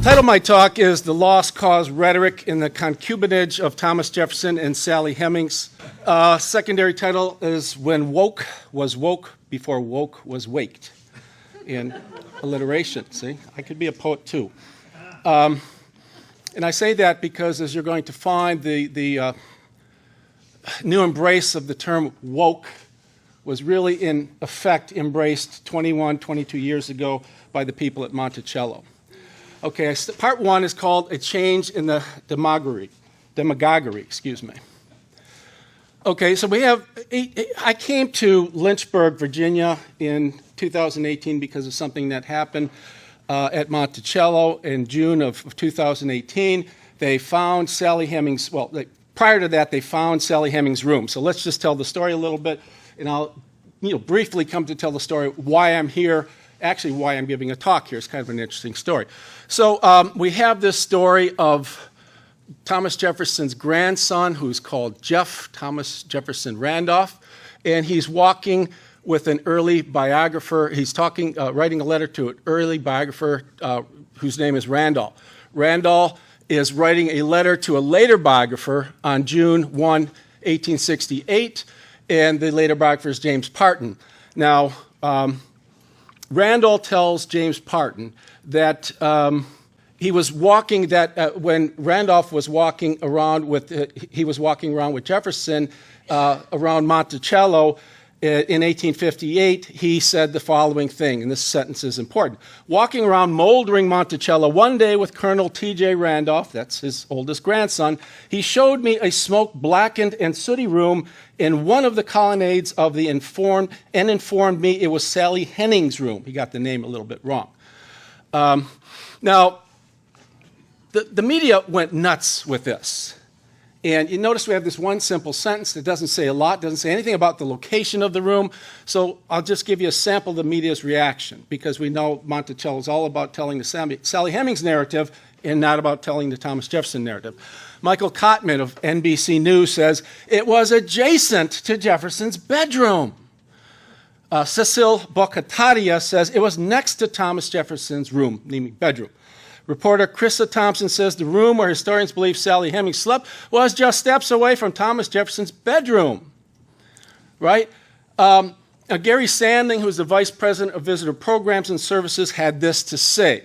Title of my talk is The Lost Cause Rhetoric in the Concubinage of Thomas Jefferson and Sally Hemings. Secondary title is When Woke Was Woke Before Woke Was Waked. In alliteration, see? I could be a poet too. And I say that because as you're going to find, the new embrace of the term woke was really in effect embraced 21, 22 years ago by the people at Monticello. Okay, part one is called A Change in the Demagogy. Okay, so I came to Lynchburg, Virginia in 2018 because of something that happened at Monticello in June of 2018. They found Sally Hemings, prior to that, they found Sally Hemings' room. So let's just tell the story a little bit, and I'll briefly come to tell the story why I'm here. Actually, why I'm giving a talk here is kind of an interesting story. So we have this story of Thomas Jefferson's grandson, who's called Thomas Jefferson Randolph, and he's walking with an early biographer. He's writing a letter to an early biographer whose name is Randolph. Randolph is writing a letter to a later biographer on June 1, 1868, and the later biographer is James Parton. Now, Randolph tells James Parton that he was walking when Randolph was walking around with Jefferson around Monticello in 1858. He said the following thing, and this sentence is important. Walking around moldering Monticello one day with Colonel T.J. Randolph, that's his oldest grandson, he showed me a smoke-blackened and sooty room in one of the colonnades of the informed me it was Sally Hemings' room. He got the name a little bit wrong. Now, the media went nuts with this. And you notice we have this one simple sentence that doesn't say a lot, doesn't say anything about the location of the room. So I'll just give you a sample of the media's reaction, because we know Monticello is all about telling the Sally Hemings narrative and not about telling the Thomas Jefferson narrative. Michael Kottman of NBC News says, it was adjacent to Jefferson's bedroom. Cecil Bocataria says, it was next to Thomas Jefferson's room, meaning bedroom. Reporter Krista Thompson says the room where historians believe Sally Hemings slept was just steps away from Thomas Jefferson's bedroom, right? Gary Sandling, who's the vice president of visitor programs and services, had this to say.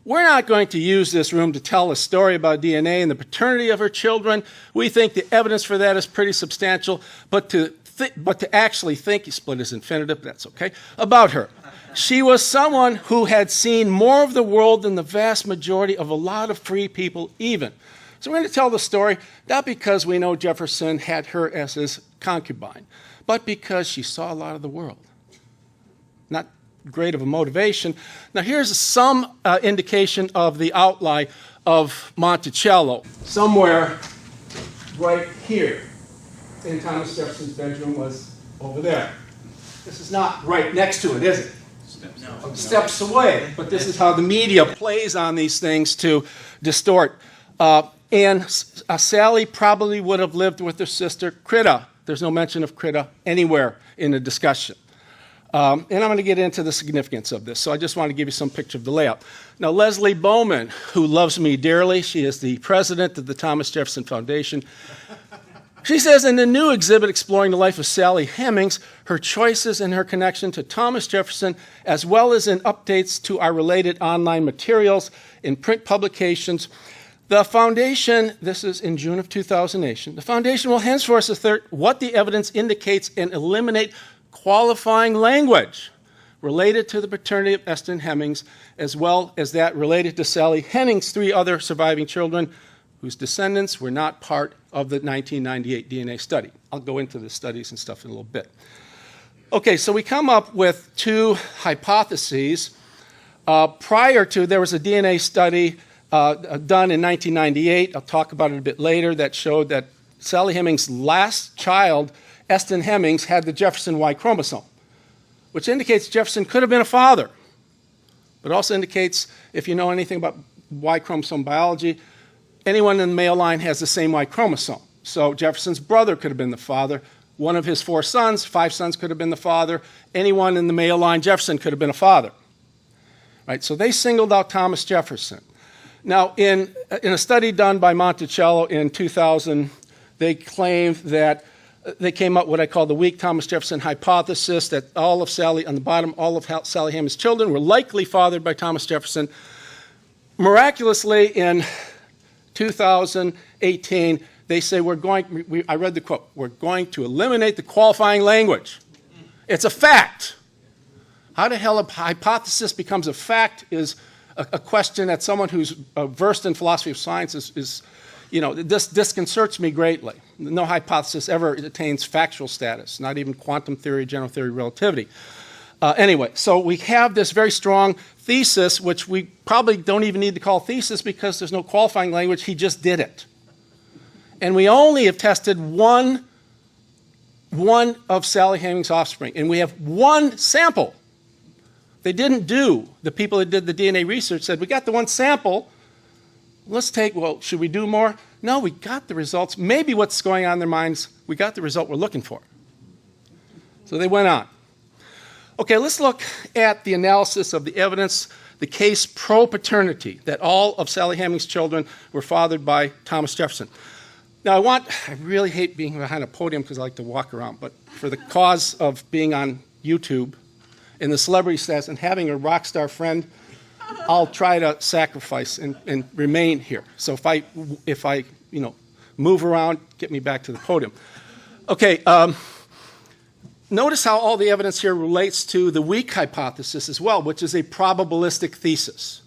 We're not going to use this room to tell a story about DNA and the paternity of her children. We think the evidence for that is pretty substantial, but to actually think, he split his infinitive, but that's okay, about her. She was someone who had seen more of the world than the vast majority of a lot of free people even. So we're going to tell the story, not because we know Jefferson had her as his concubine, but because she saw a lot of the world. Not great of a motivation. Now here's some indication of the outline of Monticello. Somewhere right here in Thomas Jefferson's bedroom was over there. This is not right next to it, is it? Steps away, but this is how the media plays on these things to distort. And Sally probably would have lived with her sister, Critta. There's no mention of Critta anywhere in the discussion. And I'm going to get into the significance of this, so I just want to give you some picture of the layout. Now, Leslie Bowman, who loves me dearly, she is the president of the Thomas Jefferson Foundation. She says, in the new exhibit exploring the life of Sally Hemings, her choices and her connection to Thomas Jefferson, as well as in updates to our related online materials in print publications, the foundation, this is in June of 2008, the foundation will henceforth assert what the evidence indicates and eliminate qualifying language related to the paternity of Eston Hemings, as well as that related to Sally Hemings' 3 other surviving children, whose descendants were not part of the 1998 DNA study. I'll go into the studies and stuff in a little bit. Okay, so we come up with 2 hypotheses. Prior to, there was a DNA study done in 1998, I'll talk about it a bit later, that showed that Sally Hemings' last child, Eston Hemings, had the Jefferson Y chromosome, which indicates Jefferson could have been a father, but also indicates, if you know anything about Y chromosome biology, anyone in the male line has the same Y chromosome. So Jefferson's brother could have been the father. One of his 4 sons, 5 sons could have been the father. Anyone in the male line, Jefferson could have been a father. right? So they singled out Thomas Jefferson. Now, in a study done by Monticello in 2000, they claimed that they came up with what I call the weak Thomas Jefferson hypothesis, that all of Sally Hemings' children were likely fathered by Thomas Jefferson. Miraculously, in 2018, they say I read the quote, we're going to eliminate the qualifying language. It's a fact. How the hell a hypothesis becomes a fact is a question that someone who's versed in philosophy of science is this disconcerts me greatly. No hypothesis ever attains factual status, not even quantum theory, general theory, relativity. Anyway, so we have this very strong thesis, which we probably don't even need to call thesis because there's no qualifying language. He just did it. And we only have tested one of Sally Hemings' offspring, and we have one sample. The people that did the DNA research said, we got the one sample. Should we do more? No, we got the results. Maybe what's going on in their minds, we got the result we're looking for. So they went on. Okay, let's look at the analysis of the evidence, the case pro-paternity, that all of Sally Hemings' children were fathered by Thomas Jefferson. Now, I really hate being behind a podium because I like to walk around, but for the cause of being on YouTube in the celebrity status and having a rock star friend, I'll try to sacrifice and remain here. So if I move around, get me back to the podium. Okay, notice how all the evidence here relates to the weak hypothesis as well, which is a probabilistic thesis.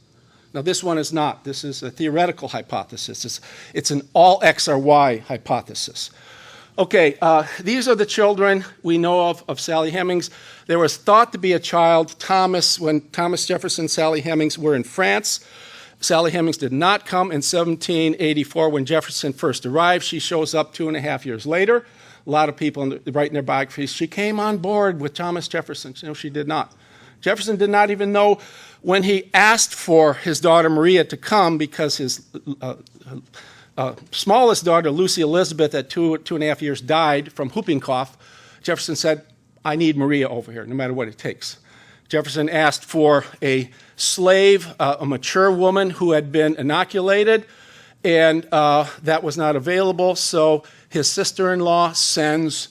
Now, this one is not. This is a theoretical hypothesis. It's an all X or Y hypothesis. Okay, these are the children we know of Sally Hemings. There was thought to be a child, Thomas, when Thomas Jefferson and Sally Hemings were in France. Sally Hemings did not come in 1784 when Jefferson first arrived. She shows up 2.5 years later. A lot of people write in their biographies, she came on board with Thomas Jefferson. No, she did not. Jefferson did not even know when he asked for his daughter Maria to come because his smallest daughter, Lucy Elizabeth, at 2.5 years, died from whooping cough. Jefferson said, I need Maria over here, no matter what it takes. Jefferson asked for a slave, a mature woman who had been inoculated, and that was not available, so his sister-in-law sends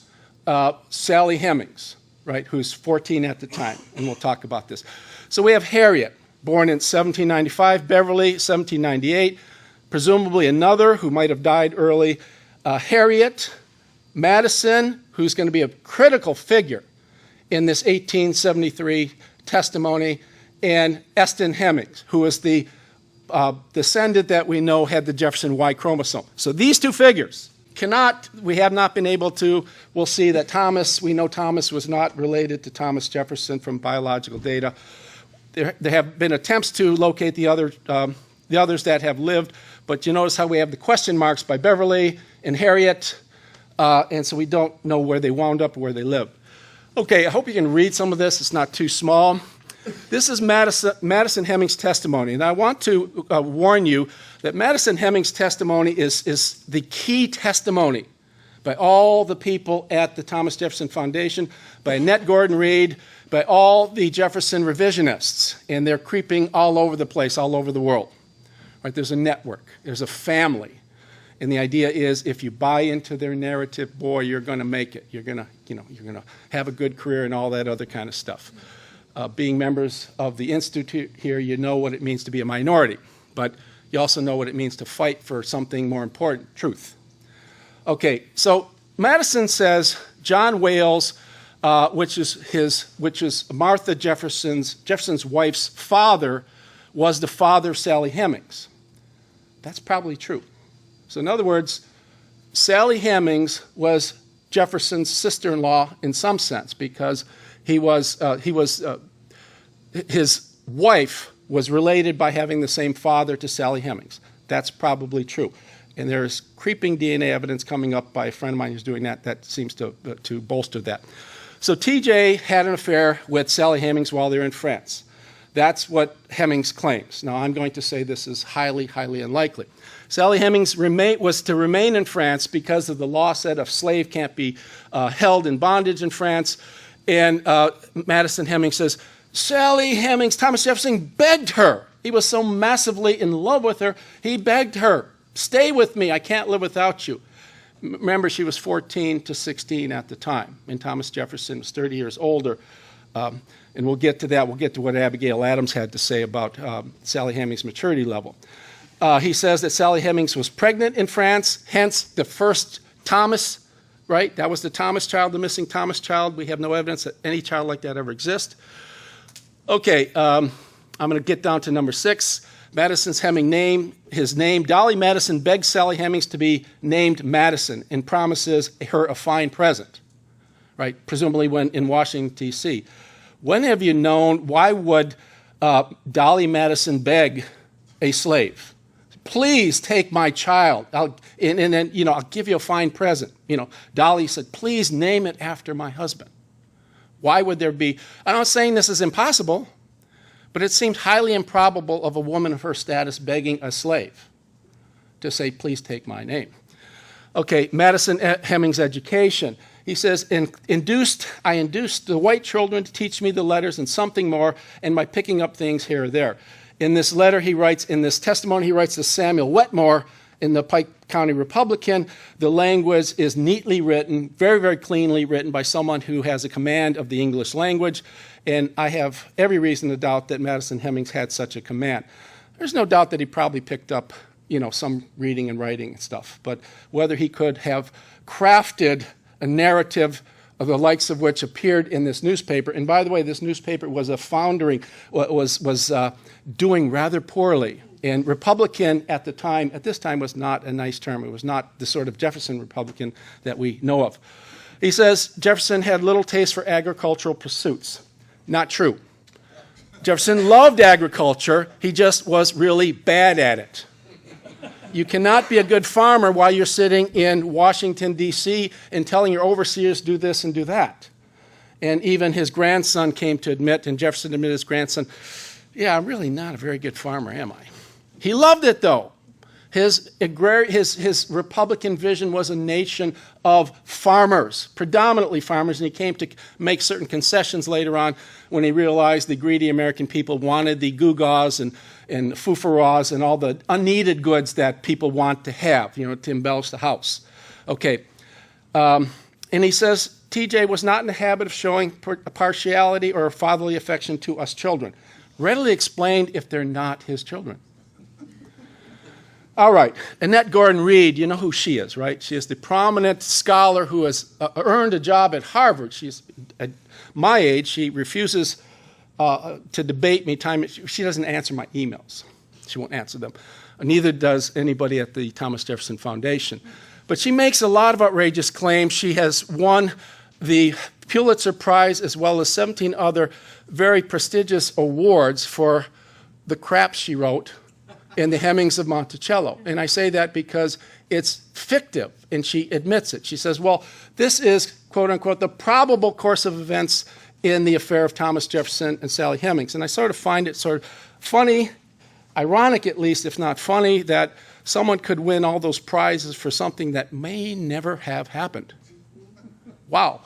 Sally Hemings, right, who's 14 at the time, and we'll talk about this. So we have Harriet, born in 1795, Beverly, 1798, presumably another who might have died early, Harriet, Madison, who's going to be a critical figure in this 1873 testimony, and Eston Hemings, who is the descendant that we know had the Jefferson Y chromosome. So these two figures we have not been able to, we'll see that we know Thomas was not related to Thomas Jefferson from biological data. There have been attempts to locate the others that have lived, but you notice how we have the question marks by Beverly and Harriet, and so we don't know where they wound up or where they lived. Okay, I hope you can read some of this. It's not too small. This is Madison Hemings' testimony, and I want to warn you that Madison Hemings' testimony is the key testimony by all the people at the Thomas Jefferson Foundation, by Annette Gordon Reed, by all the Jefferson revisionists, and they're creeping all over the place, all over the world. Right? There's a network, there's a family, and the idea is if you buy into their narrative, boy, you're going to make it. You're going to have a good career and all that other kind of stuff. Being members of the Institute here, you know what it means to be a minority, but you also know what it means to fight for something more important, truth. Okay, so Madison says John Wales, which is Martha Jefferson's wife's father, was the father of Sally Hemings. That's probably true. So in other words, Sally Hemings was Jefferson's sister-in-law in some sense because his wife was related by having the same father to Sally Hemings. That's probably true. And there's creeping DNA evidence coming up by a friend of mine who's doing that seems to bolster that. So TJ had an affair with Sally Hemings while they were in France. That's what Hemings claims. Now, I'm going to say this is highly, highly unlikely. Sally Hemings was to remain in France because of the law said a slave can't be held in bondage in France. And Madison Hemings says, Sally Hemings, Thomas Jefferson begged her. He was so massively in love with her, he begged her, stay with me, I can't live without you. Remember, she was 14 to 16 at the time, and Thomas Jefferson was 30 years older. And we'll get to that. We'll get to what Abigail Adams had to say about Sally Hemings' maturity level. He says that Sally Hemings was pregnant in France, hence the first Thomas, right? That was the Thomas child, the missing Thomas child. We have no evidence that any child like that ever exists. Okay, I'm going to get down to number 6. Madison's his name. Dolly Madison begs Sally Hemings to be named Madison and promises her a fine present, right? Presumably when in Washington, D.C. When have you known, why would Dolly Madison beg a slave? Please take my child, and then, I'll give you a fine present. Dolly said, please name it after my husband. Why would there be, I'm not saying this is impossible, but it seems highly improbable of a woman of her status begging a slave to say, please take my name. Okay, Madison Hemings' education. He says, I induced the white children to teach me the letters and something more, and by picking up things here or there. In this letter he writes, in this testimony he writes to Samuel Wetmore in the Pike County Republican, the language is neatly written, very, very cleanly written by someone who has a command of the English language, and I have every reason to doubt that Madison Hemings had such a command. There's no doubt that he probably picked up, some reading and writing and stuff, but whether he could have crafted a narrative of the likes of which appeared in this newspaper. And by the way, this newspaper was doing rather poorly. And Republican at this time was not a nice term. It was not the sort of Jefferson Republican that we know of. He says Jefferson had little taste for agricultural pursuits. Not true. Jefferson loved agriculture. He just was really bad at it. You cannot be a good farmer while you're sitting in Washington, D.C. and telling your overseers, do this and do that. And even his grandson came to admit, and Jefferson admitted his grandson, yeah, I'm really not a very good farmer, am I? He loved it, though. His Republican vision was a nation of farmers, predominantly farmers, and he came to make certain concessions later on when he realized the greedy American people wanted the gewgaws and foo-for-rahs and all the unneeded goods that people want to have, to embellish the house. Okay. And he says TJ was not in the habit of showing partiality or fatherly affection to us children. Readily explained if they're not his children. All right, Annette Gordon Reed, you know who she is, right? She is the prominent scholar who has earned a job at Harvard. She's at my age. She refuses to debate me. She doesn't answer my emails. She won't answer them. Neither does anybody at the Thomas Jefferson Foundation. But she makes a lot of outrageous claims. She has won the Pulitzer Prize as well as 17 other very prestigious awards for the crap she wrote in the Hemings of Monticello. And I say that because it's fictive, and she admits it. She says, well, this is, quote unquote, the probable course of events in the affair of Thomas Jefferson and Sally Hemings. And I sort of find it sort of funny, ironic at least, if not funny, that someone could win all those prizes for something that may never have happened. Wow.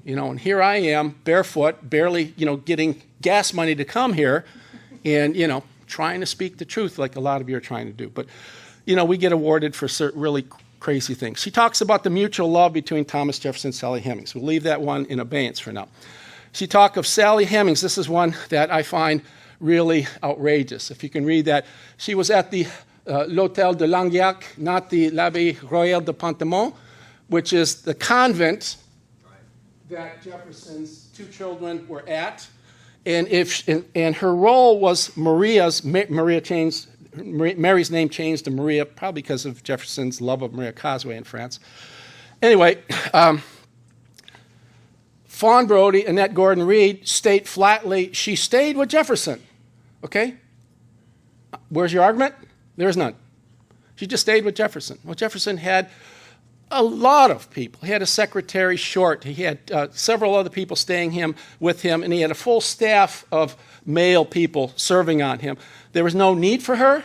And here I am, barefoot, barely, getting gas money to come here, and, trying to speak the truth like a lot of you are trying to do. But, we get awarded for certain really crazy things. She talks about the mutual love between Thomas Jefferson and Sally Hemings. We'll leave that one in abeyance for now. She talked of Sally Hemings. This is one that I find really outrageous. If you can read that. She was at the L'Hôtel de Languiac, not the L'Abbaye Royale de Pantemont, which is the convent that Jefferson's two children were at. And her role was Mary's name changed to Maria, probably because of Jefferson's love of Maria Cosway in France. Anyway, Fawn Brodie, Annette Gordon Reed state flatly she stayed with Jefferson. Okay? Where's your argument? There's none. She just stayed with Jefferson. Well, Jefferson had a lot of people. He had a secretary Short. He had several other people staying with him, and he had a full staff of male people serving on him. There was no need for her.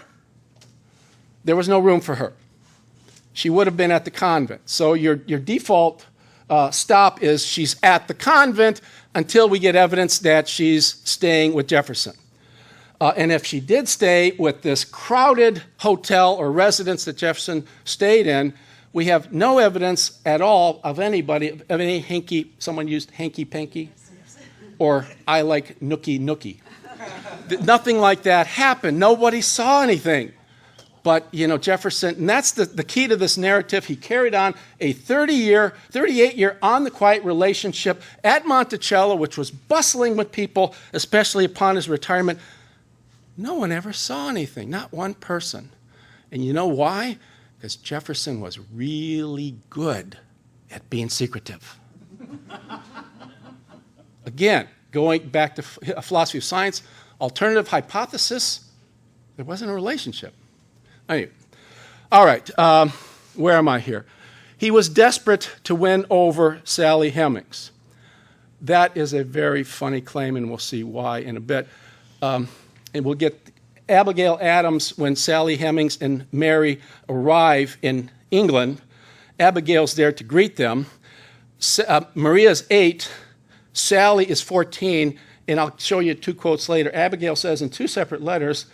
There was no room for her. She would have been at the convent. So your default stop is she's at the convent until we get evidence that she's staying with Jefferson. And if she did stay with this crowded hotel or residence that Jefferson stayed in, we have no evidence at all of anybody, of any hanky, someone used hanky-panky, or I like nookie-nookie. Nothing like that happened. Nobody saw anything. But, Jefferson, and that's the key to this narrative. He carried on a 38-year on-the-quiet relationship at Monticello, which was bustling with people, especially upon his retirement. No one ever saw anything, not one person. And you know why? Because Jefferson was really good at being secretive. Again, going back to philosophy of science, alternative hypothesis, there wasn't a relationship. Anyway, all right, where am I here? He was desperate to win over Sally Hemings. That is a very funny claim, and we'll see why in a bit. And we'll get Abigail Adams, when Sally Hemings and Mary arrive in England. Abigail's there to greet them. Maria's 8, Sally is 14, and I'll show you 2 quotes later. Abigail says in 2 separate letters,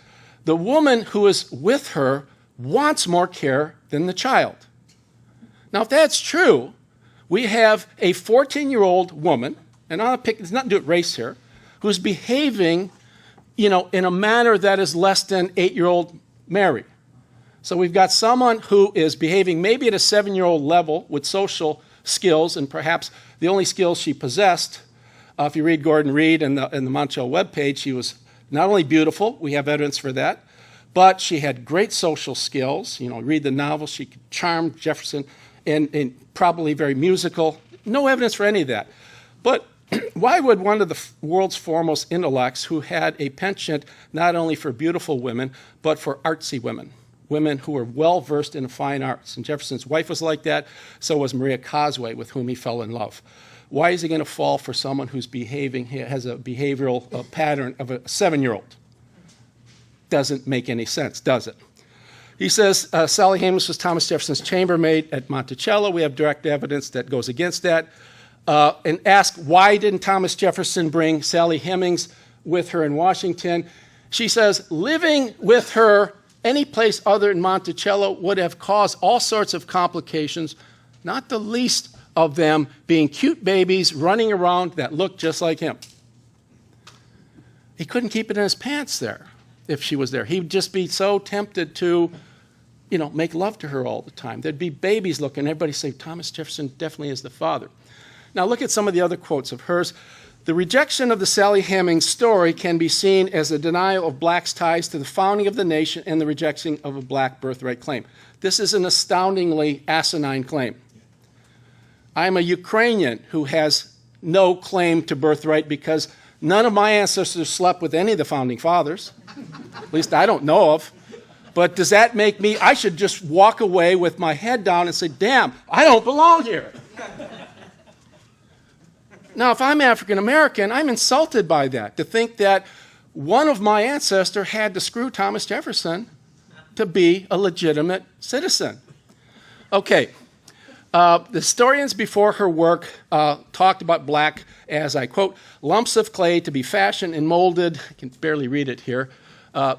the woman who is with her wants more care than the child. Now, if that's true, we have a 14-year-old woman, and I'll pick, it's not do it race here, who's behaving, in a manner that is less than 8-year-old Mary. So we've got someone who is behaving maybe at a 7-year-old level with social skills, and perhaps the only skills she possessed. If you read Gordon Reed and the Monticello webpage, she was not only beautiful, we have evidence for that, but she had great social skills. Read the novel, she could charm Jefferson, and probably very musical. No evidence for any of that. But why would one of the world's foremost intellects, who had a penchant not only for beautiful women, but for artsy women, women who were well-versed in the fine arts, and Jefferson's wife was like that, so was Maria Cosway, with whom he fell in love. Why is he going to fall for someone who's has a behavioral pattern of a 7-year-old? Doesn't make any sense, does it? He says Sally Hemings was Thomas Jefferson's chambermaid at Monticello. We have direct evidence that goes against that. And ask, why didn't Thomas Jefferson bring Sally Hemings with her in Washington? She says, living with her any place other than Monticello would have caused all sorts of complications, not the least of them being cute babies running around that looked just like him. He couldn't keep it in his pants there if she was there. He'd just be so tempted to, make love to her all the time. There'd be babies looking, everybody say, Thomas Jefferson definitely is the father. Now look at some of the other quotes of hers. The rejection of the Sally Hemings story can be seen as a denial of blacks' ties to the founding of the nation and the rejection of a black birthright claim. This is an astoundingly asinine claim. I'm a Ukrainian who has no claim to birthright because none of my ancestors slept with any of the founding fathers. At least I don't know of. But does that make me, I should just walk away with my head down and say, damn, I don't belong here. Now, if I'm African American, I'm insulted by that, to think that one of my ancestors had to screw Thomas Jefferson to be a legitimate citizen. Okay. The historians before her work talked about black as, I quote, lumps of clay to be fashioned and molded, I can barely read it here,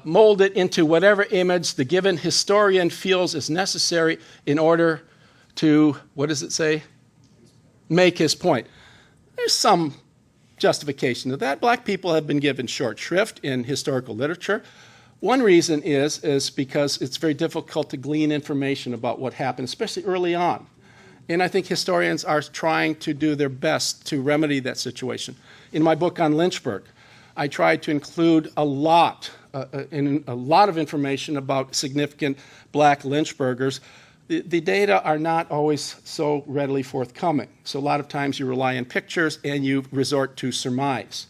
molded into whatever image the given historian feels is necessary in order to, what does it say? Make his point. There's some justification to that. Black people have been given short shrift in historical literature. One reason is because it's very difficult to glean information about what happened, especially early on. And I think historians are trying to do their best to remedy that situation. In my book on Lynchburg, I tried to include a lot of information about significant black Lynchburgers. The data are not always so readily forthcoming. So a lot of times you rely on pictures and you resort to surmise.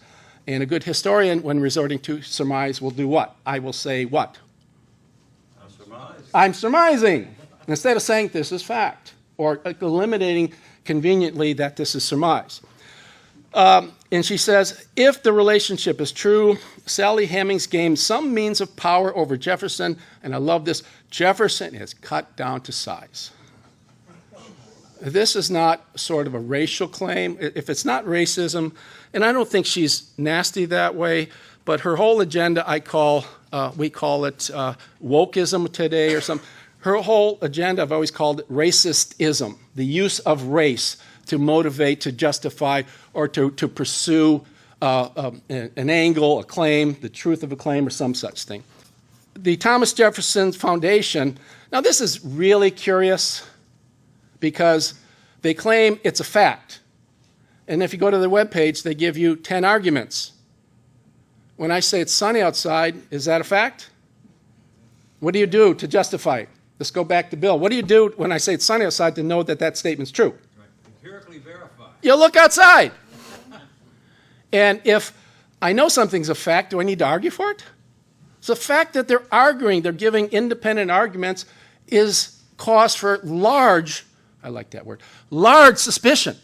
And a good historian, when resorting to surmise, will do what? I will say what? I'm surmising, instead of saying this is fact, or eliminating conveniently that this is surmise. And she says, if the relationship is true, Sally Hemings gained some means of power over Jefferson, and I love this, Jefferson is cut down to size. This is not sort of a racial claim. If it's not racism, and I don't think she's nasty that way, but her whole agenda we call it wokeism today or something. Her whole agenda, I've always called it racistism, the use of race to motivate, to justify, or to pursue an angle, a claim, the truth of a claim, or some such thing. The Thomas Jefferson Foundation, now this is really curious because they claim it's a fact. And if you go to their webpage, they give you 10 arguments. When I say it's sunny outside, is that a fact? What do you do to justify it? Let's go back to Bill. What do you do when I say it's sunny outside to know that that statement's true? Right. Empirically verified. You look outside. And if I know something's a fact, do I need to argue for it? So the fact that they're arguing, they're giving independent arguments is cause for large, I like that word, large suspicion.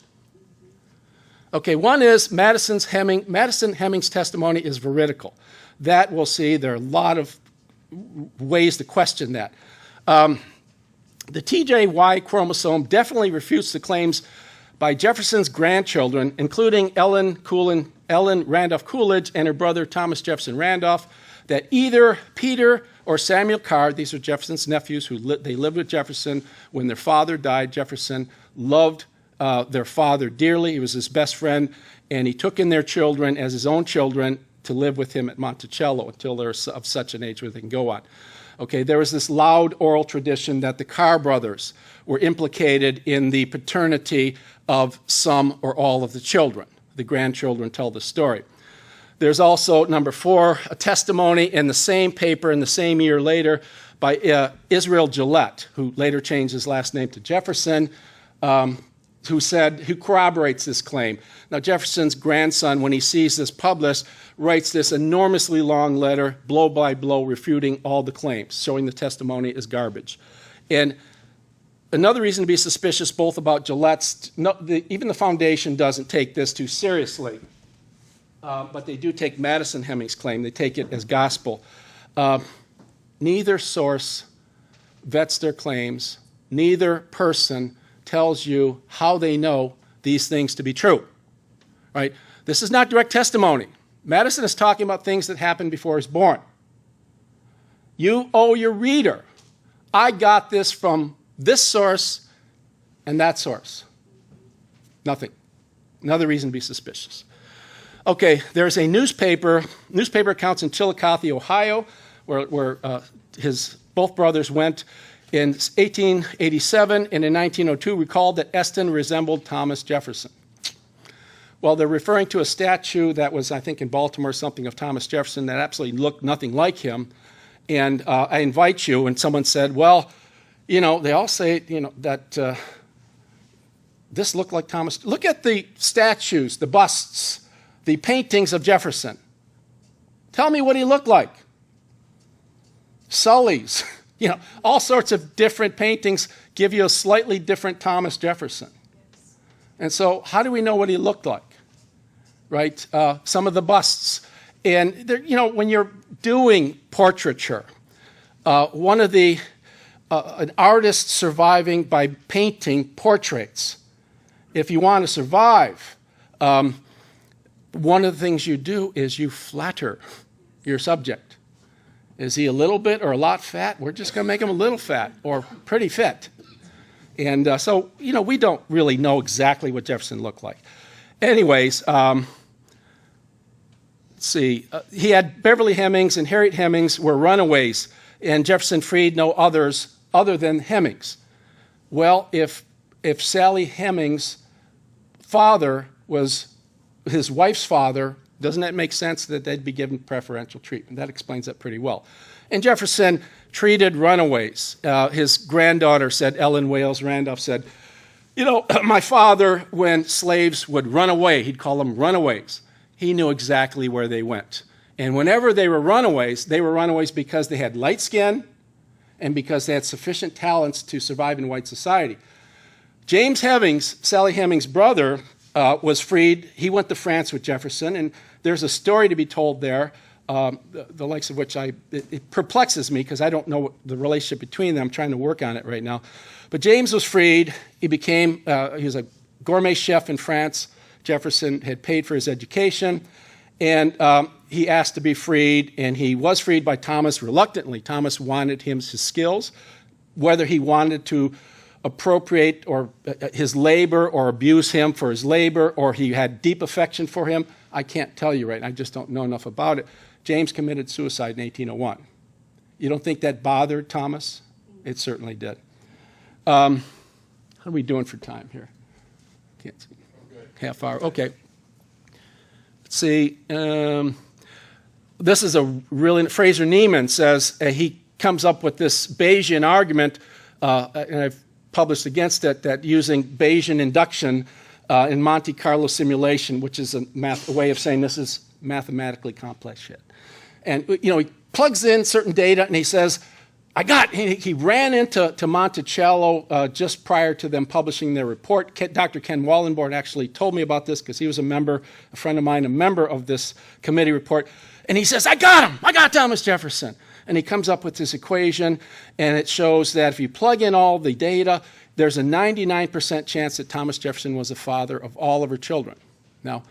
Okay, one is Madison Hemings' testimony is veridical. That we'll see. There are a lot of ways to question that. The TJY chromosome definitely refutes the claims by Jefferson's grandchildren, including Ellen Randolph Coolidge and her brother Thomas Jefferson Randolph, that either Peter or Samuel Card, these are Jefferson's nephews, they lived with Jefferson. When their father died, Jefferson loved their father dearly. He was his best friend, and he took in their children as his own children to live with him at Monticello until they're of such an age where they can go on. Okay, there was this loud oral tradition that the Carr brothers were implicated in the paternity of some or all of the children. The grandchildren tell the story. There's also, number 4, a testimony in the same paper in the same year later by Israel Gillette, who later changed his last name to Jefferson, who corroborates this claim. Now, Jefferson's grandson, when he sees this published, writes this enormously long letter, blow by blow, refuting all the claims, showing the testimony is garbage. And another reason to be suspicious, both about Gillette's, even the foundation doesn't take this too seriously, but they do take Madison Hemings' claim. They take it as gospel. Neither source vets their claims. Neither person tells you how they know these things to be true, right? This is not direct testimony. Madison is talking about things that happened before he was born. You owe your reader, I got this from this source and that source. Nothing. Another reason to be suspicious. Okay, there's a newspaper accounts in Chillicothe, Ohio, where both brothers went in 1887 and in 1902, recalled that Eston resembled Thomas Jefferson. Well, they're referring to a statue that was, I think, in Baltimore, something of Thomas Jefferson that absolutely looked nothing like him. And I invite you, and someone said, well, they all say, that this looked like Thomas. Look at the statues, the busts, the paintings of Jefferson. Tell me what he looked like. Sully's, all sorts of different paintings give you a slightly different Thomas Jefferson. And so how do we know what he looked like, right? Some of the busts. And, when you're doing portraiture, an artist surviving by painting portraits, if you want to survive, one of the things you do is you flatter your subject. Is he a little bit or a lot fat? We're just going to make him a little fat or pretty fit. And so, we don't really know exactly what Jefferson looked like. Anyways, let's see. He had Beverly Hemings and Harriet Hemings were runaways, and Jefferson freed no others other than Hemings. Well, if Sally Hemings' father was his wife's father, doesn't that make sense that they'd be given preferential treatment? That explains that pretty well. And Jefferson treated runaways. His granddaughter said, Ellen Wales Randolph said, my father, when slaves would run away, he'd call them runaways. He knew exactly where they went. And whenever they were runaways because they had light skin and because they had sufficient talents to survive in white society. James Hemings, Sally Hemings' brother, was freed. He went to France with Jefferson, and there's a story to be told there the likes of which it perplexes me because I don't know the relationship between them. I'm trying to work on it right now. But James was freed. He was a gourmet chef in France. Jefferson had paid for his education, and he asked to be freed, and he was freed by Thomas reluctantly. Thomas wanted his skills, whether he wanted to appropriate or his labor or abuse him for his labor, or he had deep affection for him. I can't tell you right now. I just don't know enough about it. James committed suicide in 1801. You don't think that bothered Thomas? It certainly did. How are we doing for time here? Can't see. Half hour. Okay. Let's see. This is a really, Fraser Neiman says he comes up with this Bayesian argument, and I've published against it, that using Bayesian induction in Monte Carlo simulation, which is a way of saying this is mathematically complex shit. And, he plugs in certain data and he says, he ran into Monticello just prior to them publishing their report. Dr. Ken Wallenborn actually told me about this because he was a friend of mine, a member of this committee report. And he says, I got him. I got Thomas Jefferson. And he comes up with this equation, and it shows that if you plug in all the data, there's a 99% chance that Thomas Jefferson was the father of all of her children. Now,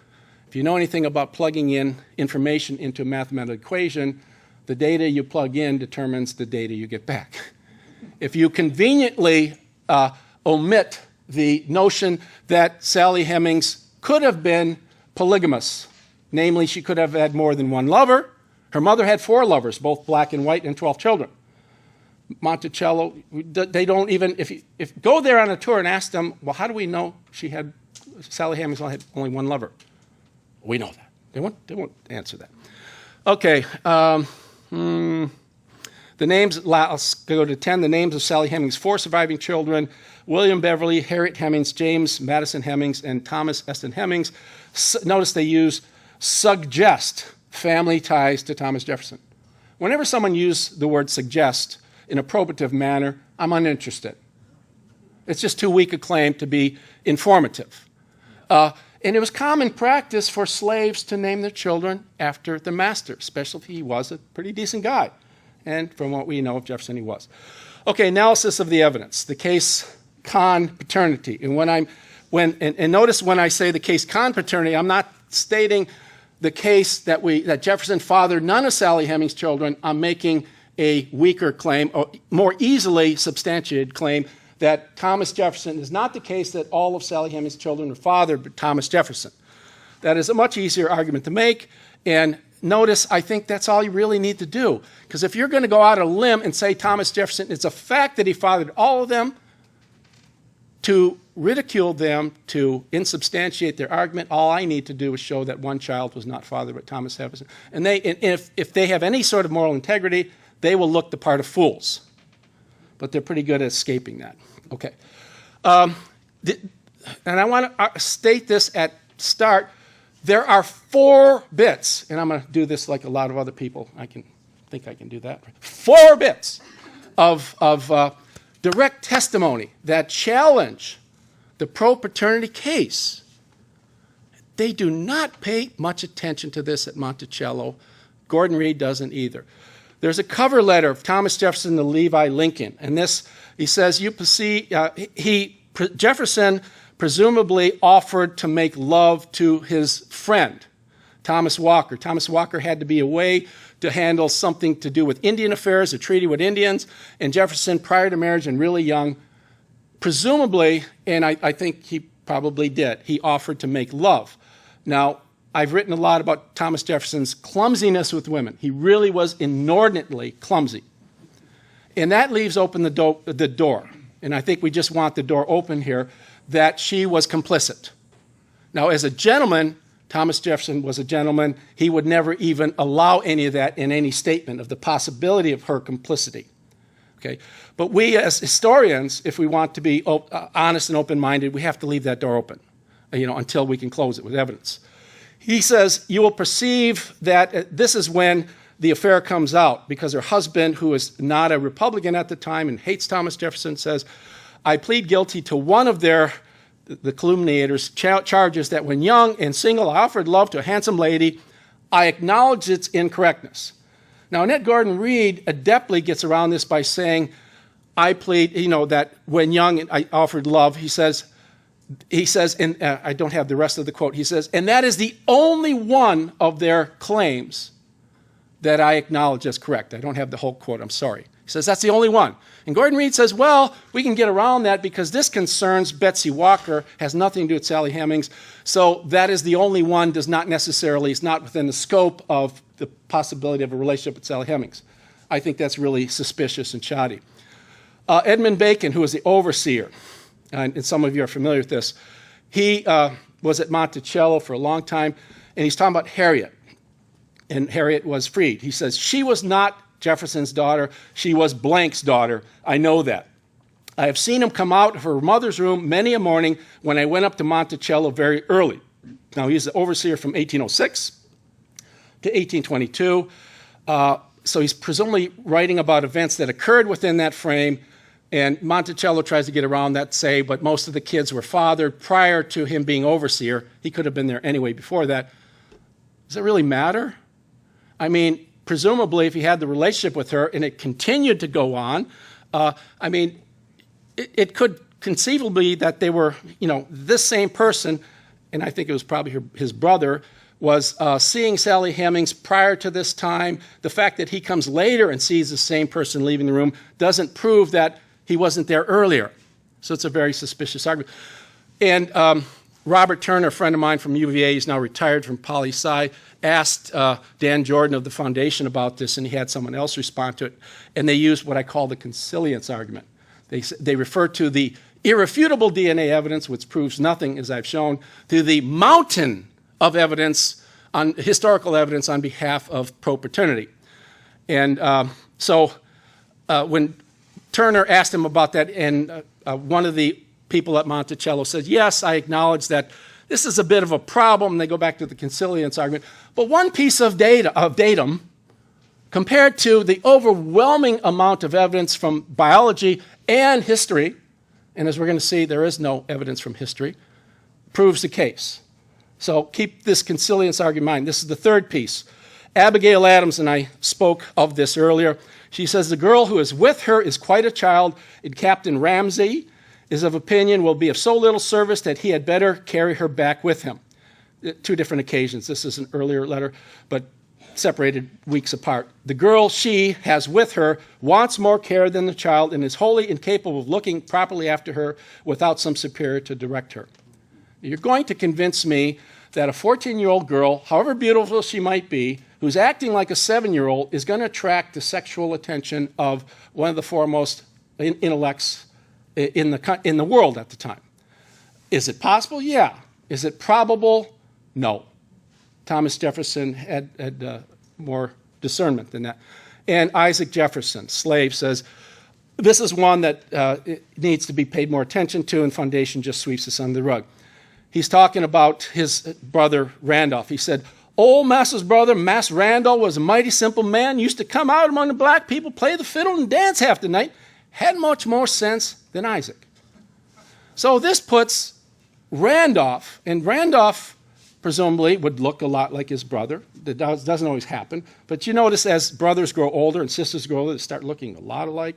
if you know anything about plugging in information into a mathematical equation, the data you plug in determines the data you get back. If you conveniently omit the notion that Sally Hemings could have been polygamous, namely she could have had more than one lover. Her mother had 4 lovers, both black and white, and 12 children. Monticello, they don't even, if go there on a tour and ask them, well, how do we know Sally Hemings had only one lover? We know that. They won't answer that. Okay. The names, let's go to 10. The names of Sally Hemings' 4 surviving children: William Beverly, Harriet Hemings, James Madison Hemings, and Thomas Eston Hemings. Notice they use suggest family ties to Thomas Jefferson. Whenever someone uses the word suggest in a probative manner, I'm uninterested. It's just too weak a claim to be informative. And it was common practice for slaves to name their children after the master, especially if he was a pretty decent guy. And from what we know of Jefferson, he was. Okay, analysis of the evidence. The case con paternity. And notice when I say the case con paternity, I'm not stating the case that Jefferson fathered none of Sally Hemings' children. I'm making a weaker claim, or more easily substantiated claim, that Thomas Jefferson is not the case that all of Sally Hemings' children were fathered by Thomas Jefferson. That is a much easier argument to make, and notice I think that's all you really need to do, because if you're going to go out on a limb and say Thomas Jefferson, it's a fact that he fathered all of them, to ridicule them, to insubstantiate their argument, all I need to do is show that one child was not fathered by Thomas Jefferson. And if they have any sort of moral integrity, they will look the part of fools. But they're pretty good at escaping that. Okay. And I want to state this at start. There are 4 bits, and I'm going to do this like a lot of other people. I think I can do that. 4 bits of direct testimony that challenge the pro-paternity case. They do not pay much attention to this at Monticello. Gordon Reed doesn't either. There's a cover letter of Thomas Jefferson to Levi Lincoln, and this, he says, Jefferson presumably offered to make love to his friend, Thomas Walker. Thomas Walker had to be away to handle something to do with Indian affairs, a treaty with Indians, and Jefferson, prior to marriage and really young, presumably, and I think he probably did, he offered to make love. Now, I've written a lot about Thomas Jefferson's clumsiness with women. He really was inordinately clumsy. And that leaves open the door. And I think we just want the door open here, that she was complicit. Now, as a gentleman, Thomas Jefferson was a gentleman. He would never even allow any of that in any statement of the possibility of her complicity. Okay? But we as historians, if we want to be honest and open-minded, we have to leave that door open, until we can close it with evidence. He says, you will perceive that this is when the affair comes out, because her husband, who is not a Republican at the time and hates Thomas Jefferson, says, I plead guilty to one of the calumniators' charges that when young and single I offered love to a handsome lady. I acknowledge its incorrectness. Now, Annette Gordon-Reed adeptly gets around this by saying, I plead, that when young I offered love, he says, and I don't have the rest of the quote, he says, and that is the only one of their claims that I acknowledge as correct. I don't have the whole quote, I'm sorry. He says, that's the only one. And Gordon-Reed says, well, we can get around that because this concerns Betsy Walker, has nothing to do with Sally Hemings, so that is the only one, is not within the scope of the possibility of a relationship with Sally Hemings. I think that's really suspicious and shoddy. Edmund Bacon, who was the overseer, and some of you are familiar with this, he was at Monticello for a long time, and he's talking about Harriet. And Harriet was freed. He says, she was not Jefferson's daughter, she was blank's daughter. I know that. I have seen him come out of her mother's room many a morning when I went up to Monticello very early. Now, he's the overseer from 1806 to 1822. So he's presumably writing about events that occurred within that frame, and Monticello tries to get around that, but most of the kids were fathered prior to him being overseer. He could have been there anyway before that. Does it really matter? I mean, presumably, if he had the relationship with her and it continued to go on, it could conceivably that they were, this same person, and I think it was probably his brother, was seeing Sally Hemings prior to this time. The fact that he comes later and sees the same person leaving the room doesn't prove that he wasn't there earlier. So it's a very suspicious argument. And Robert Turner, a friend of mine from UVA, he's now retired from poli-sci, asked Dan Jordan of the Foundation about this, and he had someone else respond to it. And they used what I call the consilience argument. They refer to the irrefutable DNA evidence, which proves nothing, as I've shown, to the mountain of evidence, historical evidence on behalf of pro-paternity. And so when Turner asked him about that, and one of the people at Monticello said, yes, I acknowledge that this is a bit of a problem. They go back to the consilience argument. But one piece of datum, compared to the overwhelming amount of evidence from biology and history, and as we're going to see, there is no evidence from history, proves the case. So keep this consilience argument in mind. This is the third piece. Abigail Adams, and I spoke of this earlier, she says the girl who is with her is quite a child, and Captain Ramsey is of opinion will be of so little service that he had better carry her back with him. Two different occasions. This is an earlier letter, but separated weeks apart. The girl she has with her wants more care than the child and is wholly incapable of looking properly after her without some superior to direct her. You're going to convince me that a 14-year-old girl, however beautiful she might be, who's acting like a 7-year-old is going to attract the sexual attention of one of the foremost intellects in the world at the time. Is it possible? Yeah. Is it probable? No. Thomas Jefferson had more discernment than that. And Isaac Jefferson, slave, says, this is one that it needs to be paid more attention to, and Foundation just sweeps this under the rug. He's talking about his brother Randolph. He said, old Massa's brother, Mass Randolph, was a mighty simple man, used to come out among the black people, play the fiddle, and dance half the night, had much more sense than Isaac. So this puts Randolph, and Randolph presumably would look a lot like his brother. That doesn't always happen. But you notice as brothers grow older and sisters grow older, they start looking a lot alike.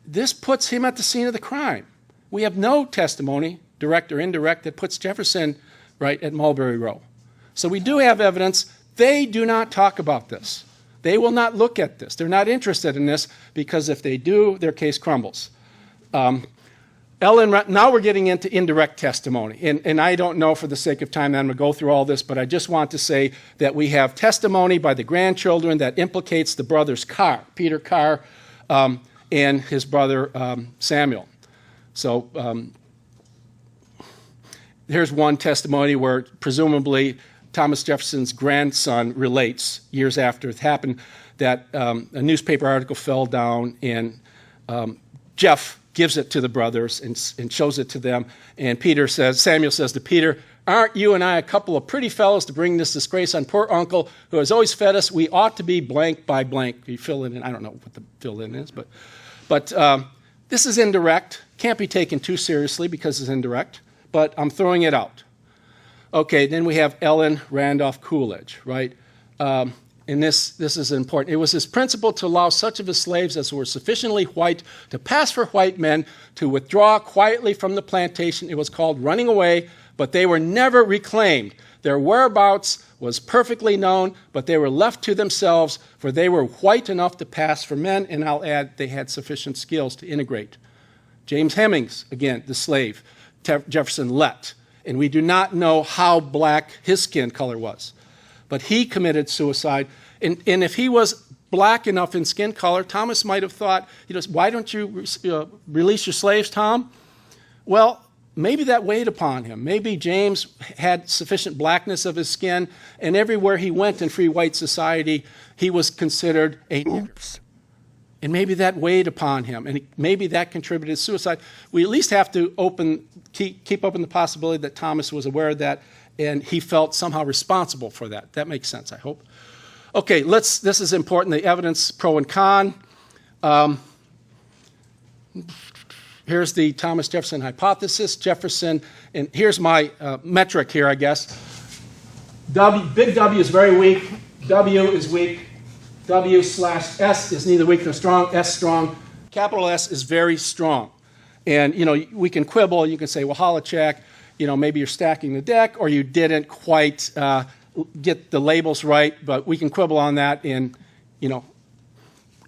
This puts him at the scene of the crime. We have no testimony, direct or indirect, that puts Jefferson right at Mulberry Row. So we do have evidence. They do not talk about this. They will not look at this. They're not interested in this because if they do, their case crumbles. Now we're getting into indirect testimony. And I don't know for the sake of time that I'm going to go through all this, but I just want to say that we have testimony by the grandchildren that implicates the brothers Carr, Peter Carr, and his brother Samuel. So here's one testimony where presumably Thomas Jefferson's grandson relates, years after it happened, that a newspaper article fell down and Jeff gives it to the brothers and shows it to them. And Samuel says to Peter, aren't you and I a couple of pretty fellows to bring this disgrace on poor uncle who has always fed us? We ought to be blank by blank. You fill it in. I don't know what the fill in is, but this is indirect. Can't be taken too seriously because it's indirect, but I'm throwing it out. Okay, then we have Ellen Randolph Coolidge, right? And this is important. It was his principle to allow such of his slaves as were sufficiently white to pass for white men to withdraw quietly from the plantation. It was called running away, but they were never reclaimed. Their whereabouts was perfectly known, but they were left to themselves, for they were white enough to pass for men, and I'll add they had sufficient skills to integrate. James Hemings, again, the slave, Jefferson let, and we do not know how black his skin color was. But he committed suicide. And if he was black enough in skin color, Thomas might have thought, why don't you release your slaves, Tom? Well, maybe that weighed upon him. Maybe James had sufficient blackness of his skin, and everywhere he went in free white society, he was considered a nigger. And maybe that weighed upon him, and maybe that contributed to suicide. We at least have to keep open the possibility that Thomas was aware of that, and he felt somehow responsible for that. That makes sense, I hope. Okay, this is important, the evidence pro and con. Here's the Thomas Jefferson hypothesis. Jefferson, and here's my metric here, I guess. Big W is very weak. W is weak. W/S is neither weak nor strong. S strong. Capital S is very strong. And, we can quibble. You can say, well, Holowcheck, maybe you're stacking the deck or you didn't quite get the labels right, but we can quibble on that and,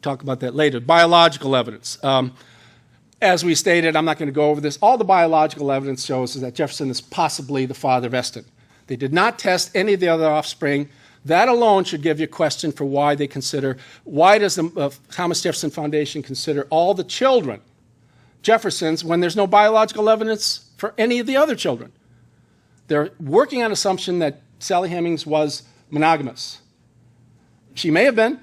talk about that later. Biological evidence. As we stated, I'm not going to go over this. All the biological evidence shows is that Jefferson is possibly the father of Eston. They did not test any of the other offspring. That alone should give you a question for why does the Thomas Jefferson Foundation consider all the children Jeffersons when there's no biological evidence for any of the other children? They're working on assumption that Sally Hemings was monogamous. She may have been.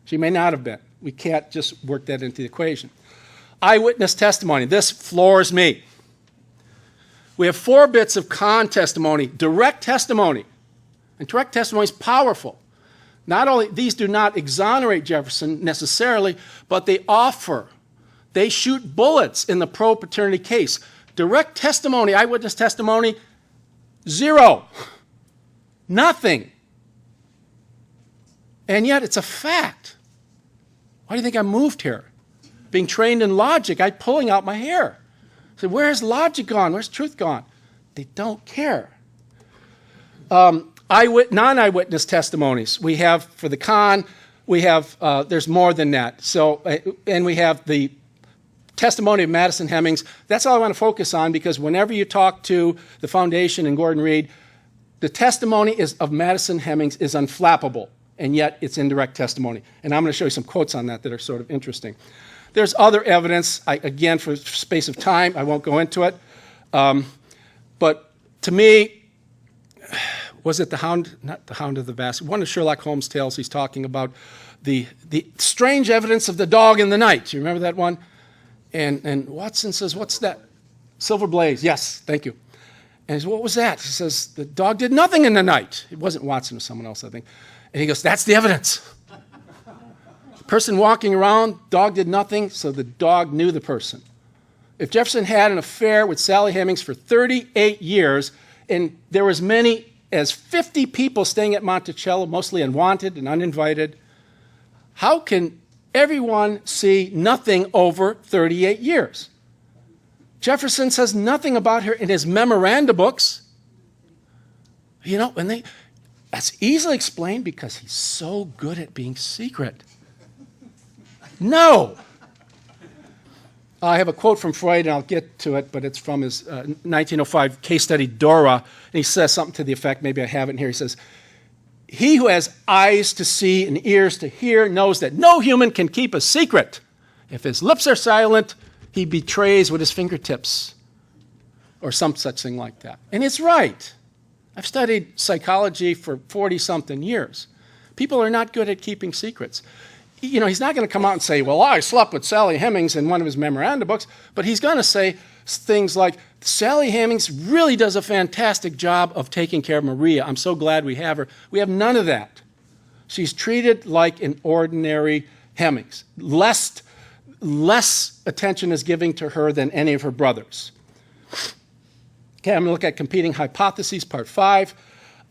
She may not have been. We can't just work that into the equation. Eyewitness testimony. This floors me. We have 4 bits of con testimony, direct testimony. And direct testimony is powerful. Not only, these do not exonerate Jefferson necessarily, but they shoot bullets in the pro-paternity case. Direct testimony, eyewitness testimony, 0. Nothing. And yet it's a fact. Why do you think I moved here? Being trained in logic, I'm pulling out my hair. So where's logic gone? Where's truth gone? They don't care. Non-eyewitness testimonies. We have, for the con, there's more than that. So, and we have the testimony of Madison Hemings. That's all I want to focus on, because whenever you talk to the Foundation and Gordon Reed, the testimony of Madison Hemings is unflappable, and yet it's indirect testimony. And I'm going to show you some quotes on that are sort of interesting. There's other evidence. Again, for space of time, I won't go into it. But to me, was it not the Hound of the Baskerville? One of Sherlock Holmes' tales, he's talking about the strange evidence of the dog in the night. Do you remember that one? And Watson says, what's that? Silver Blaze. Yes, thank you. And he says, what was that? He says, the dog did nothing in the night. It wasn't Watson, it was someone else, I think. And he goes, that's the evidence. The person walking around, dog did nothing, so the dog knew the person. If Jefferson had an affair with Sally Hemings for 38 years, and there was many as 50 people staying at Monticello, mostly unwanted and uninvited, how can everyone see nothing over 38 years? Jefferson says nothing about her in his memoranda books. And that's easily explained because he's so good at being secret. No. I have a quote from Freud, and I'll get to it, but it's from his 1905 case study, Dora. And he says something to the effect, maybe I have it in here. He says, he who has eyes to see and ears to hear knows that no human can keep a secret. If his lips are silent, he betrays with his fingertips, or some such thing like that. And it's right. I've studied psychology for 40-something years. People are not good at keeping secrets. He's not going to come out and say, well, I slept with Sally Hemings in one of his memoranda books, but he's going to say things like, Sally Hemings really does a fantastic job of taking care of Maria. I'm so glad we have her. We have none of that. She's treated like an ordinary Hemings. Less attention is given to her than any of her brothers. Okay, I'm going to look at competing hypotheses, part 5.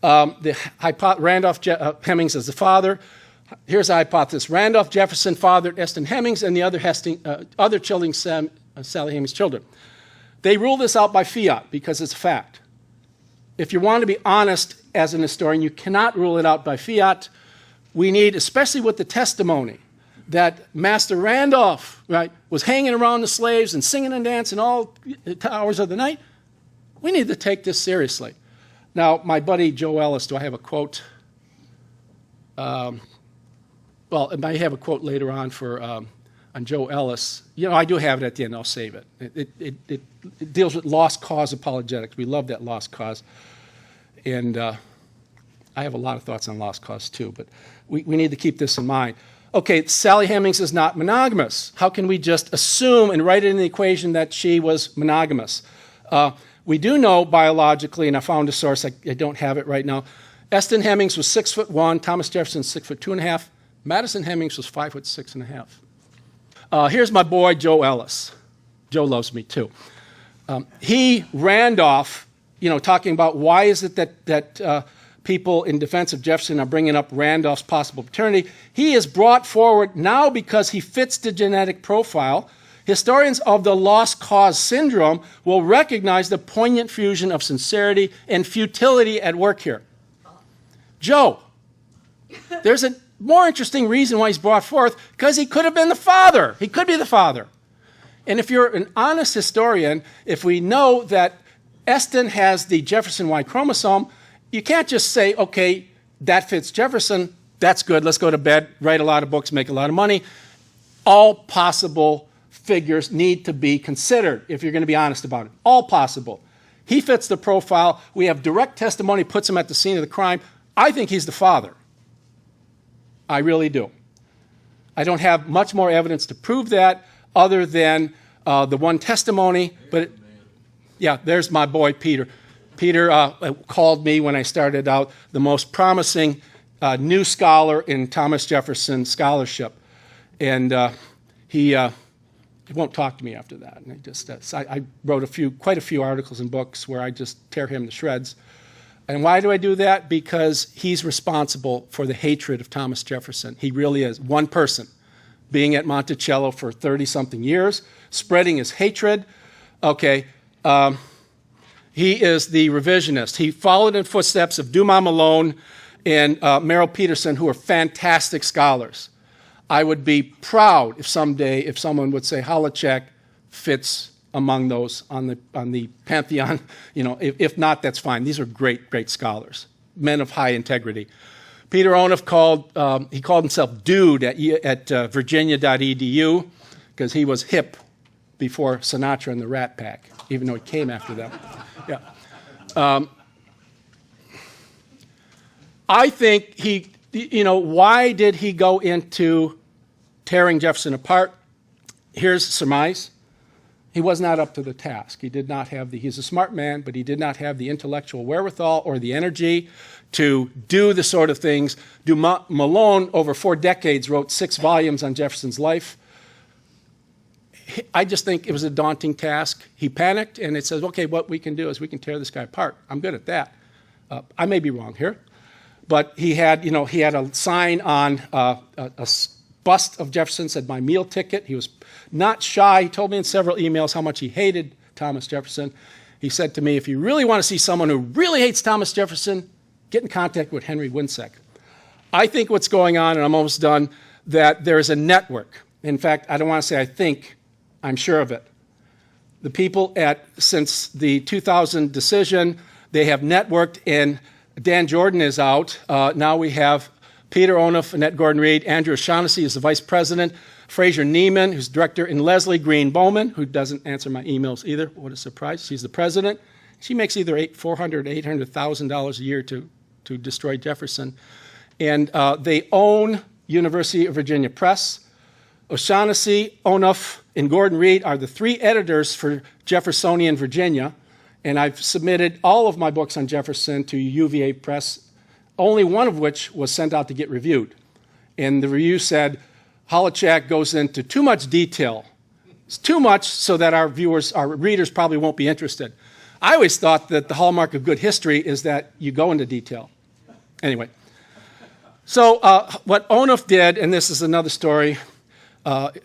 Randolph Hemings as the father. Here's a hypothesis. Randolph Jefferson fathered Eston Hemings and the other children, Sally Hemings' children. They rule this out by fiat because it's a fact. If you want to be honest as an historian, you cannot rule it out by fiat. We need, especially with the testimony, that Master Randolph, right, was hanging around the slaves and singing and dancing all hours of the night. We need to take this seriously. Now, my buddy Joe Ellis, do I have a quote? Well, I might have a quote later on on Joe Ellis. You know, I do have it at the end. I'll save it. It deals with lost cause apologetics. We love that lost cause. And I have a lot of thoughts on lost cause, too, but we need to keep this in mind. Okay, Sally Hemings is not monogamous. How can we just assume and write it in the equation that she was monogamous? We do know biologically, and I found a source, I don't have it right now. Eston Hemings was 6'1", Thomas Jefferson 6'2.5", Madison Hemings was 5'6.5". Here's my boy Joe Ellis. Joe loves me too. Randolph, talking about why is it that people in defense of Jefferson are bringing up Randolph's possible paternity. He is brought forward now because he fits the genetic profile. Historians of the lost cause syndrome will recognize the poignant fusion of sincerity and futility at work here. Joe, there's a more interesting reason why he's brought forth, because he could have been the father. He could be the father. And if you're an honest historian, if we know that Eston has the Jefferson Y chromosome, you can't just say, okay, that fits Jefferson, that's good, let's go to bed, write a lot of books, make a lot of money. All possible figures need to be considered if you're going to be honest about it. All possible. He fits the profile. We have direct testimony, puts him at the scene of the crime. I think he's the father. I really do. I don't have much more evidence to prove that other than the one testimony. But yeah, there's my boy Peter. Peter called me when I started out the most promising new scholar in Thomas Jefferson scholarship. And he won't talk to me after that. And I wrote quite a few articles and books where I just tear him to shreds. And why do I do that? Because he's responsible for the hatred of Thomas Jefferson. He really is. One person, being at Monticello for 30-something years, spreading his hatred. Okay, he is the revisionist. He followed in footsteps of Dumas Malone and Merrill Peterson, who are fantastic scholars. I would be proud if someone would say Holowcheck fits among those on the pantheon. If not, that's fine. These are great, great scholars, men of high integrity. Peter Onuf called himself Dude at Virginia.edu because he was hip before Sinatra and the Rat Pack, even though he came after them. Yeah. I think why did he go into tearing Jefferson apart? Here's surmise. He was not up to the task. He's a smart man, but he did not have the intellectual wherewithal or the energy to do the sort of things. Dumas Malone, over 4 decades, wrote 6 volumes on Jefferson's life. I just think it was a daunting task. He panicked, and it says, okay, what we can do is we can tear this guy apart. I'm good at that. I may be wrong here. But he had a sign on a bust of Jefferson, said my meal ticket. He was not shy. He told me in several emails how much he hated Thomas Jefferson. He said to me, if you really want to see someone who really hates Thomas Jefferson, get in contact with Henry Winsec. I think what's going on, and I'm almost done, that there is a network. In fact, I don't want to say I think, I'm sure of it. The people since the 2000 decision, they have networked, and Dan Jordan is out. Now we have Peter Onuf, Annette Gordon-Reed, Andrew O'Shaughnessy is the vice president, Fraser Neiman, who's director, and Leslie Green Bowman, who doesn't answer my emails either. What a surprise. She's the president. She makes either $400,000 or $800,000 a year to destroy Jefferson. And they own University of Virginia Press. O'Shaughnessy, Onuf, and Gordon-Reed are the 3 editors for Jeffersonian Virginia. And I've submitted all of my books on Jefferson to UVA Press, only one of which was sent out to get reviewed. And the review said, Holowcheck goes into too much detail. It's too much so that our readers probably won't be interested. I always thought that the hallmark of good history is that you go into detail. Anyway, so what Onuf did, and this is another story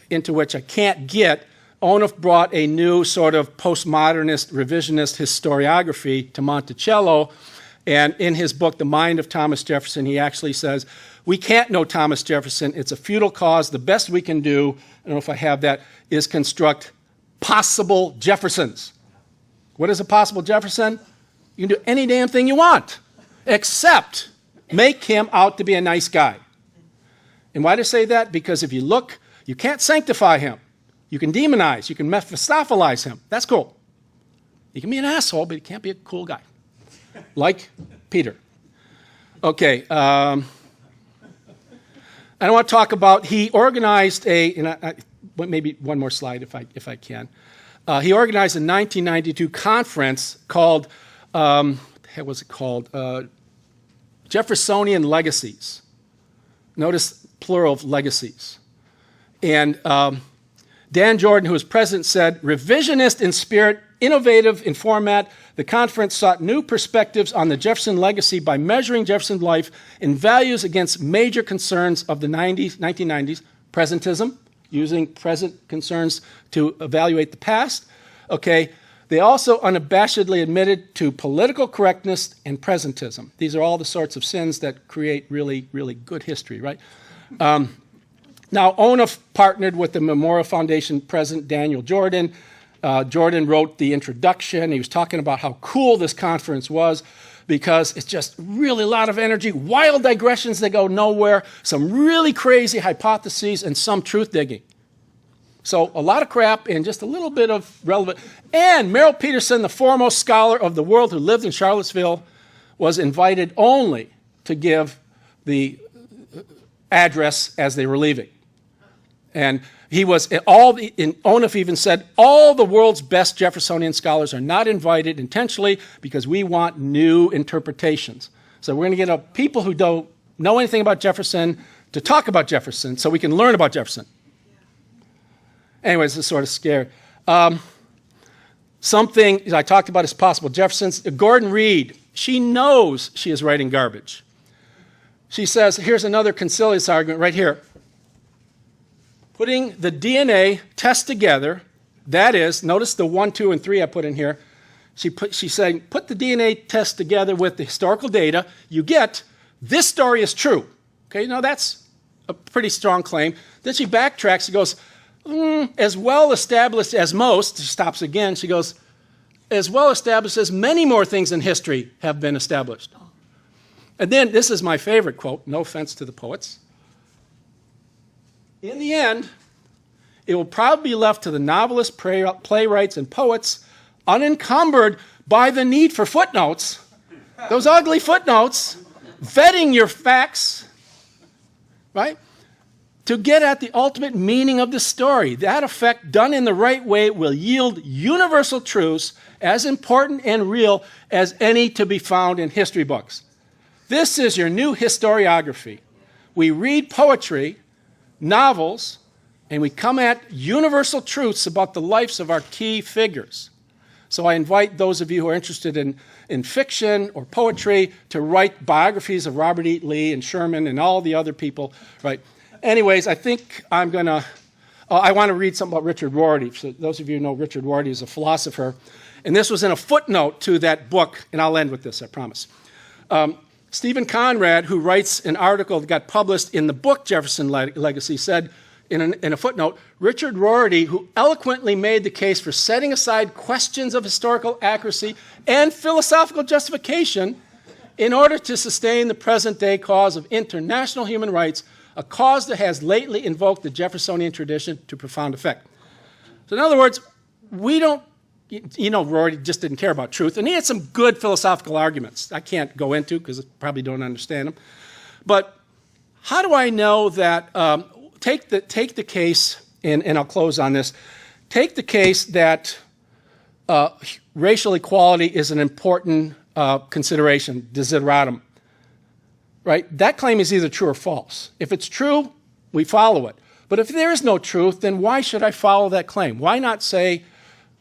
into which I can't get, Onuf brought a new sort of postmodernist, revisionist historiography to Monticello, and in his book, The Mind of Thomas Jefferson, he actually says, we can't know Thomas Jefferson. It's a futile cause. The best we can do, I don't know if I have that, is construct possible Jeffersons. What is a possible Jefferson? You can do any damn thing you want, except make him out to be a nice guy. And why do I say that? Because if you look, you can't sanctify him. You can demonize. You can Mephistophelize him. That's cool. He can be an asshole, but he can't be a cool guy. Like Peter. Okay. I want to talk about, he organized maybe one more slide if I can. He organized a 1992 conference called, what the heck was it called? Jeffersonian Legacies. Notice plural of legacies. And Dan Jordan, who was president, said, revisionist in spirit, innovative in format, the conference sought new perspectives on the Jefferson legacy by measuring Jefferson's life and values against major concerns of the 1990s, presentism, using present concerns to evaluate the past. Okay, they also unabashedly admitted to political correctness and presentism. These are all the sorts of sins that create really, really good history, right? Now, Onuf partnered with the Memorial Foundation president, Daniel Jordan. Jordan wrote the introduction. He was talking about how cool this conference was because it's just really a lot of energy, wild digressions that go nowhere, some really crazy hypotheses, and some truth digging. So a lot of crap and just a little bit of relevant. And Merrill Peterson, the foremost scholar of the world who lived in Charlottesville, was invited only to give the address as they were leaving. And he was, Onuf even said, all the world's best Jeffersonian scholars are not invited intentionally because we want new interpretations. So we're going to get people who don't know anything about Jefferson to talk about Jefferson so we can learn about Jefferson. Anyways, this is sort of scary. Something I talked about as possible Jefferson's. Gordon Reed, she knows she is writing garbage. She says, here's another concilious argument right here. Putting the DNA test together, that is, notice the 1, 2, and 3 I put in here. She's saying, put the DNA test together with the historical data, you get, this story is true. Okay, now that's a pretty strong claim. Then she backtracks, she goes, as well established as most, she stops again, she goes, as well established as many more things in history have been established. And then, this is my favorite quote, no offense to the poets. In the end, it will probably be left to the novelists, playwrights, and poets unencumbered by the need for footnotes, those ugly footnotes, vetting your facts, right? To get at the ultimate meaning of the story. That effect, done in the right way, will yield universal truths as important and real as any to be found in history books. This is your new historiography. We read poetry, novels, and we come at universal truths about the lives of our key figures. So I invite those of you who are interested in fiction or poetry to write biographies of Robert E. Lee and Sherman and all the other people, right? Anyways, I think I want to read something about Richard Rorty. So those of you who know Richard Rorty is a philosopher. And this was in a footnote to that book, and I'll end with this, I promise. Stephen Conrad, who writes an article that got published in the book Jefferson Legacy, said in a footnote, Richard Rorty, who eloquently made the case for setting aside questions of historical accuracy and philosophical justification in order to sustain the present-day cause of international human rights, a cause that has lately invoked the Jeffersonian tradition to profound effect. So in other words, Rorty just didn't care about truth, and he had some good philosophical arguments I can't go into because I probably don't understand them. But how do I know that, take the case, and I'll close on this, take the case that racial equality is an important consideration, desideratum, right? That claim is either true or false. If it's true, we follow it. But if there is no truth, then why should I follow that claim? Why not say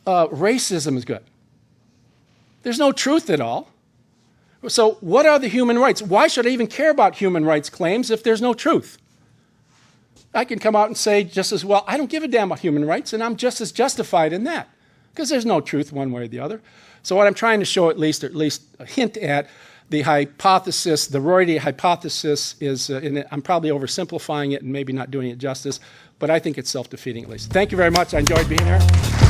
racism is good? There's no truth at all. So what are the human rights? Why should I even care about human rights claims if there's no truth? I can come out and say just as well, I don't give a damn about human rights, and I'm just as justified in that, because there's no truth one way or the other. So what I'm trying to show at least a hint at, the hypothesis, the Rorty hypothesis is, I'm probably oversimplifying it and maybe not doing it justice, but I think it's self-defeating at least. Thank you very much. I enjoyed being here.